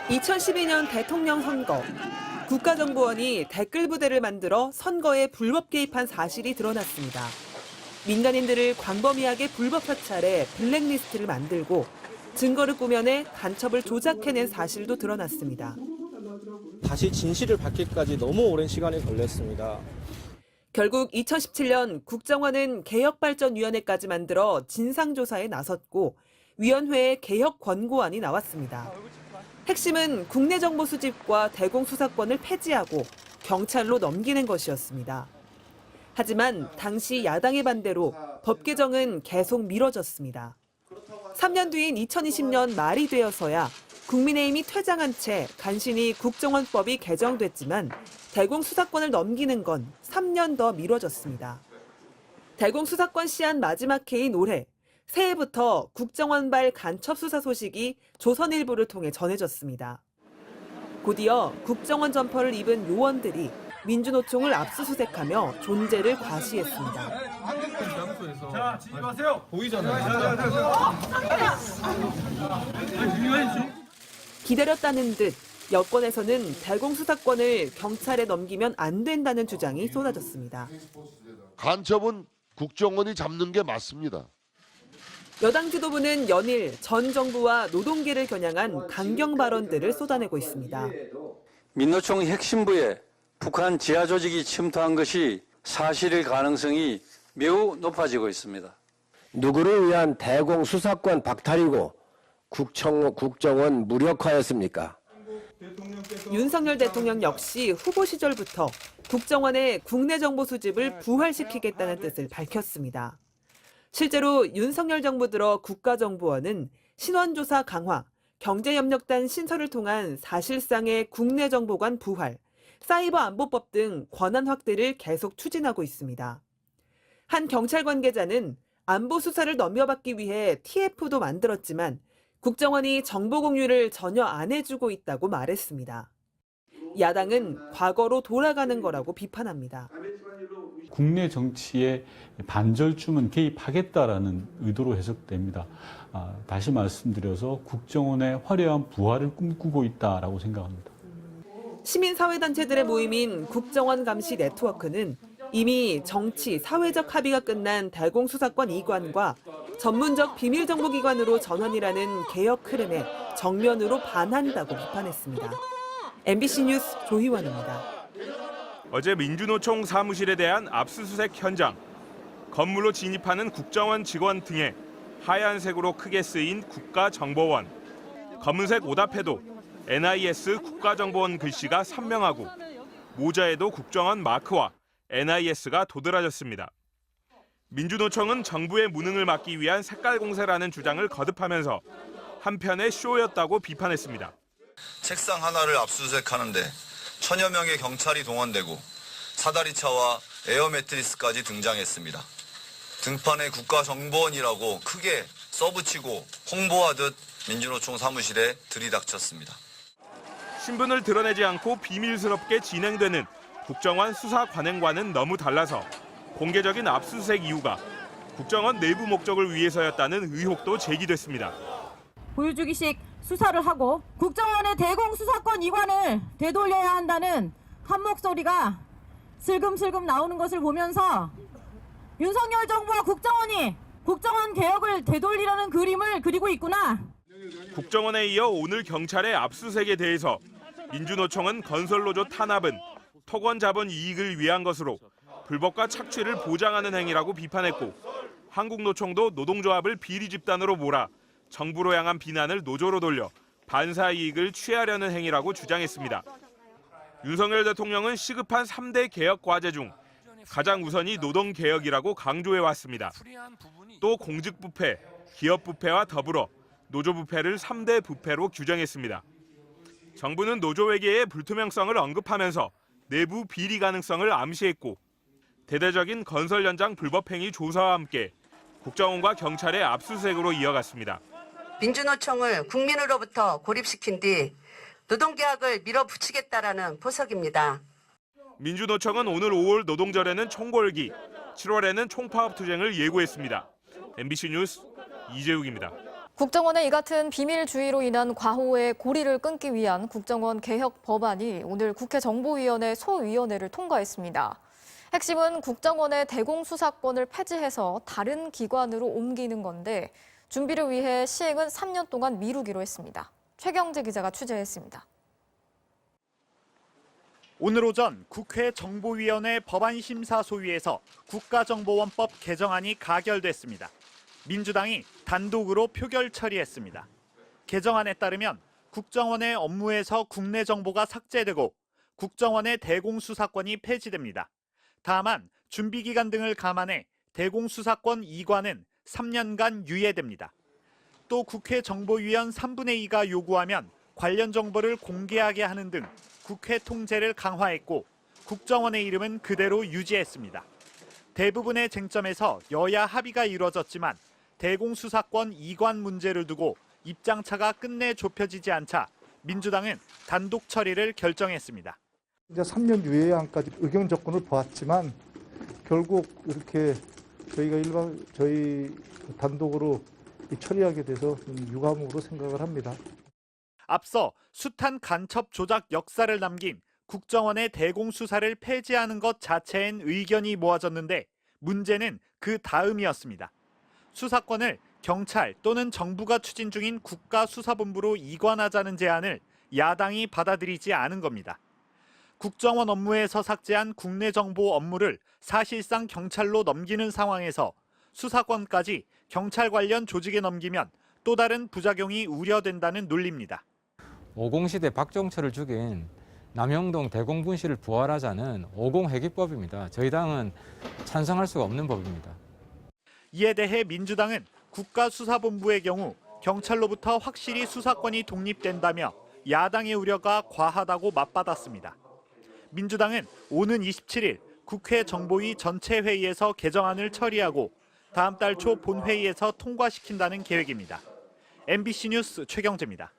2012년 대통령 선거. 국가정보원이 댓글 부대를 만들어 선거에 불법 개입한 사실이 드러났습니다. 민간인들을 광범위하게 불법 사찰해 블랙리스트를 만들고 증거를 꾸며내 간첩을 조작해낸 사실도 드러났습니다. 다시 진실을 밝히기까지 너무 오랜 시간이 걸렸습니다. 결국 2017년 국정원은 개혁발전위원회까지 만들어 진상조사에 나섰고 위원회에 개혁 권고안이 나왔습니다. 핵심은 국내 정보 수집과 대공 수사권을 폐지하고 경찰로 넘기는 것이었습니다. 하지만 당시 야당의 반대로 법 개정은 계속 미뤄졌습니다. 3년 뒤인 2020년 말이 되어서야 국민의힘이 퇴장한 채 간신히 국정원법이 개정됐지만 대공 수사권을 넘기는 건 3년 더 미뤄졌습니다. 대공 수사권 시한 마지막 해인 올해 새해부터 국정원발 간첩 수사 소식이 조선일보를 통해 전해졌습니다. 곧이어 국정원 점퍼를 입은 요원들이 민주노총을 압수수색하며 존재를 과시했습니다. 자, 진입하세요. 보이잖아요. 기다렸다는 듯 여권에서는 대공 수사권을 경찰에 넘기면 안 된다는 주장이 쏟아졌습니다. 간첩은 국정원이 잡는 게 맞습니다. 여당 지도부는 연일 전 정부와 노동계를 겨냥한 강경 발언들을 쏟아내고 있습니다. 민노총 핵심부에 북한 지하 조직이 침투한 것이 사실일 가능성이 매우 높아지고 있습니다. 누구를 위한 대공 수사권 박탈이고 국정원 무력화였습니까? 윤석열 대통령 역시 후보 시절부터 국정원의 국내 정보 수집을 부활시키겠다는 뜻을 밝혔습니다. 실제로 윤석열 정부 들어 국가정보원은 신원조사 강화, 경제협력단 신설을 통한 사실상의 국내 정보관 부활, 사이버 안보법 등 권한 확대를 계속 추진하고 있습니다. 한 경찰 관계자는 안보 수사를 넘겨받기 위해 TF도 만들었지만 국정원이 정보 공유를 전혀 안 해주고 있다고 말했습니다. 야당은 과거로 돌아가는 거라고 비판합니다. 국내 정치에 반절쯤은 개입하겠다라는 의도로 해석됩니다. 다시 말씀드려서 국정원의 화려한 부활을 꿈꾸고 있다라고 생각합니다. 시민사회단체들의 모임인 국정원 감시 네트워크는 이미 정치, 사회적 합의가 끝난 대공수사권 이관과 전문적 비밀정보기관으로 전환이라는 개혁 흐름에 정면으로 반한다고 비판했습니다. MBC 뉴스 조희원입니다. 어제 민주노총 사무실에 대한 압수수색 현장. 건물로 진입하는 국정원 직원 등에 하얀색으로 크게 쓰인 국가정보원. 검은색 오답에도 NIS 국가정보원 글씨가 선명하고 모자에도 국정원 마크와 NIS가 도드라졌습니다. 민주노총은 정부의 무능을 막기 위한 색깔 공세라는 주장을 거듭하면서 한편의 쇼였다고 비판했습니다. 책상 하나를 압수수색하는데 천여 명의 경찰이 동원되고 사다리차와 에어 매트리스까지 등장했습니다. 등판에 국가정보원이라고 크게 써붙이고 홍보하듯 민주노총 사무실에 들이닥쳤습니다. 신분을 드러내지 않고 비밀스럽게 진행되는 국정원 수사 관행과는 너무 달라서 공개적인 압수수색 이유가 국정원 내부 목적을 위해서였다는 의혹도 제기됐습니다. 보여주기식 수사를 하고 국정원의 대공 수사권 이관을 되돌려야 한다는 한 목소리가 슬금슬금 나오는 것을 보면서 윤석열 정부와 국정원이 국정원 개혁을 되돌리려는 그림을 그리고 있구나. 국정원에 이어 오늘 경찰의 압수수색에 대해서 민주노총은 건설노조 탄압은 토건 자본 이익을 위한 것으로 불법과 착취를 보장하는 행위라고 비판했고 한국노총도 노동조합을 비리 집단으로 몰아 정부로 향한 비난을 노조로 돌려 반사 이익을 취하려는 행위라고 주장했습니다. 윤석열 대통령은 시급한 3대 개혁 과제 중 가장 우선이 노동개혁이라고 강조해왔습니다. 또 공직부패, 기업부패와 더불어 노조부패를 3대 부패로 규정했습니다. 정부는 노조회계의 불투명성을 언급하면서 내부 비리 가능성을 암시했고 대대적인 건설 현장 불법행위 조사와 함께 국정원과 경찰의 압수수색으로 이어갔습니다. 민주노총을 국민으로부터 고립시킨 뒤 노동개혁을 밀어붙이겠다라는 포석입니다. 민주노총은 오늘 5월 노동절에는 총궐기, 7월에는 총파업 투쟁을 예고했습니다. MBC 뉴스 이재욱입니다. 국정원의 이 같은 비밀주의로 인한 과오의 고리를 끊기 위한 국정원 개혁 법안이 오늘 국회 정보위원회 소위원회를 통과했습니다. 핵심은 국정원의 대공수사권을 폐지해서 다른 기관으로 옮기는 건데 준비를 위해 시행은 3년 동안 미루기로 했습니다. 최경재 기자가 취재했습니다. 오늘 오전 국회 정보위원회 법안심사소위에서 국가정보원법 개정안이 가결됐습니다. 민주당이 단독으로 표결 처리했습니다. 개정안에 따르면 국정원의 업무에서 국내 정보가 삭제되고 국정원의 대공수사권이 폐지됩니다. 다만 준비기간 등을 감안해 대공수사권 이관은 3년간 유예됩니다. 또 국회 정보위원 3분의 2가 요구하면 관련 정보를 공개하게 하는 등 국회 통제를 강화했고 국정원의 이름은 그대로 유지했습니다. 대부분의 쟁점에서 여야 합의가 이루어졌지만 대공수사권 이관 문제를 두고 입장차가 끝내 좁혀지지 않자 민주당은 단독 처리를 결정했습니다. 이제 3년 유예안까지 의견 조건을 보았지만 결국 이렇게 저희 단독으로 처리하게 돼서 유감으로 생각을 합니다. 앞서 숱한 간첩 조작 역사를 남긴 국정원의 대공수사를 폐지하는 것 자체엔 의견이 모아졌는데 문제는 그 다음이었습니다. 수사권을 경찰 또는 정부가 추진 중인 국가수사본부로 이관하자는 제안을 야당이 받아들이지 않은 겁니다. 국정원 업무에서 삭제한 국내 정보 업무를 사실상 경찰로 넘기는 상황에서 수사권까지 경찰 관련 조직에 넘기면 또 다른 부작용이 우려된다는 논리입니다. 50시대 박정철을 죽인 남영동 대공분실을 부활하자는 50회기법입니다. 저희 당은 찬성할 수가 없는 법입니다. 이에 대해 민주당은 국가수사본부의 경우 경찰로부터 확실히 수사권이 독립된다며 야당의 우려가 과하다고 맞받았습니다. 민주당은 오는 27일 국회 정보위 전체 회의에서 개정안을 처리하고 다음 달 초 본회의에서 통과시킨다는 계획입니다. MBC 뉴스 최경재입니다.